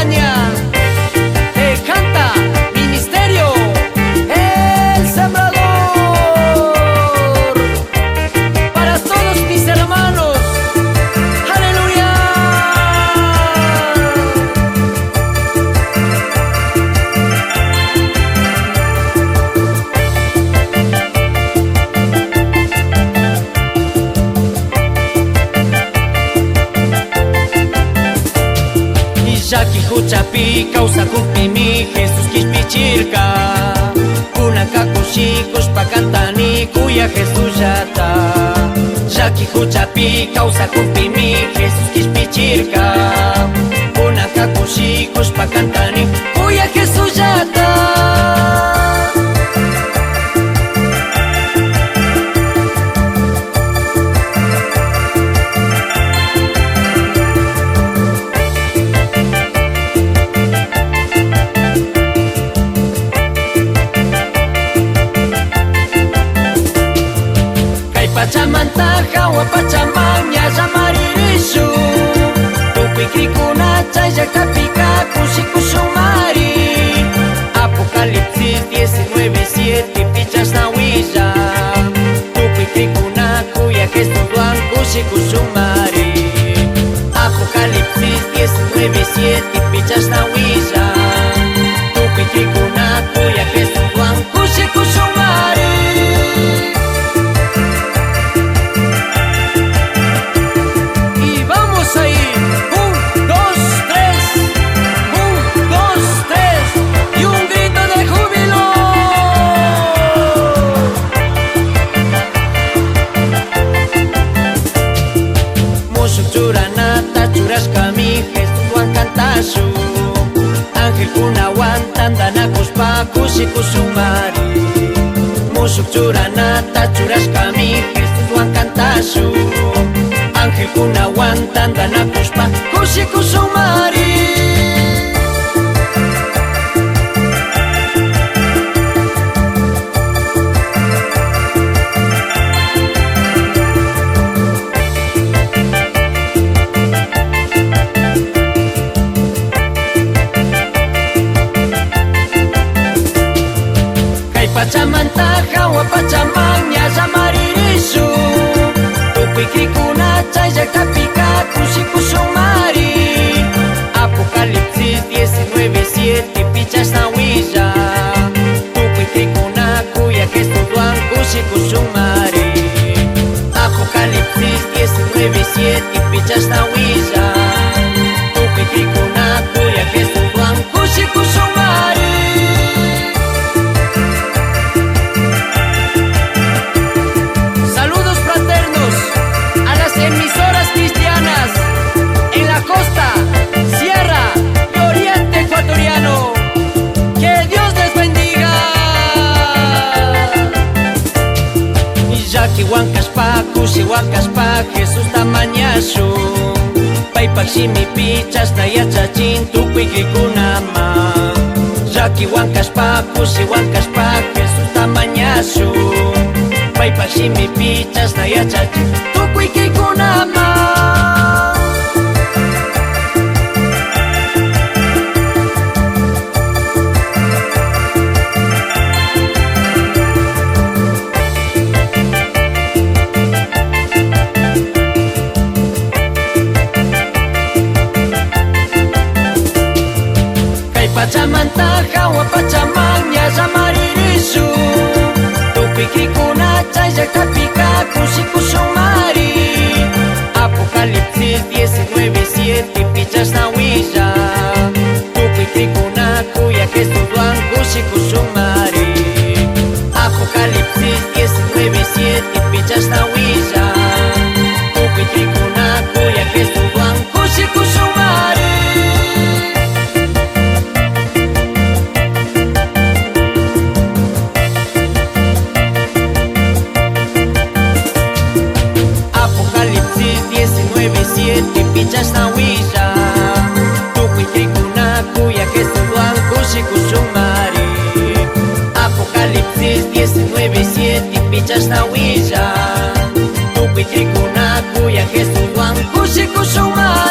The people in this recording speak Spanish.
España. Canta Ministerio El Sembrador. Para todos mis hermanos, aleluya. Yaki huchapi causa kumpimi Jesús kishpichirka Kunaka kushikush pa cantani kuya Jesús yata. Yaki huchapi causa kumpimi Jesús kishpichirka Kunaka kushikush pa cantani kuya Jesús yata. Pachamanta hawa pachamang nyasa maririshu Tupikrikuna chaya kapika kusikusumari. Apocalipsis 19:7 pichas na huilla Tupikrikuna kuya Jesús duan kusikusumari. Apocalipsis 19:7 pichas na huilla Tupikrikuna kuya Jesús duan kusikusumari. Ángel kunawan tandanakuspa kusikusumari. Musuk churanata churashkami Jesús wan kantashu. Ángel kunawan tandanakuspa kusikusumari. Pachamanta hawa pachamang nyasa maririshu Tupikrikuna chaya kapika kusikusumari. Apocalipsis 19:7 pichas na huilla Tupikrikuna kuya Jesús duan kusikusumari. Apocalipsis 19:7 pichas na huilla Tupikrikuna kuya Jesús duan kusikusumari. Emisoras cristianas en la costa, sierra y oriente ecuatoriano. Que Dios les bendiga. Yaki huancaspa, kusi huancaspa, Jesús tamañashu. Paipaximi pichas na yachachin tupikikunama. Yaki huancaspa, kusi huancaspa, Jesús tamañashu. Paipaximi pichas na yachachin tupikikunama. Pachamanta hawa pachamang nyasa maririshu Tupikrikuna chaya kapika kusikusumari. Apocalipsis 19:7 pichas na huilla Tupikrikuna kuya Jesús duan kusikusumari. Apocalipsis 19:7 pichas na huilla Tupikrikuna kuya Jesús duan kusikusumari. Apocalipsis 19:7 pichas na huilla Tupikrikuna kuya Jesús duan kusikusumari. Apocalipsis 19:7 pichas na huilla Tupikrikuna kuya Jesús duan kusikusumari.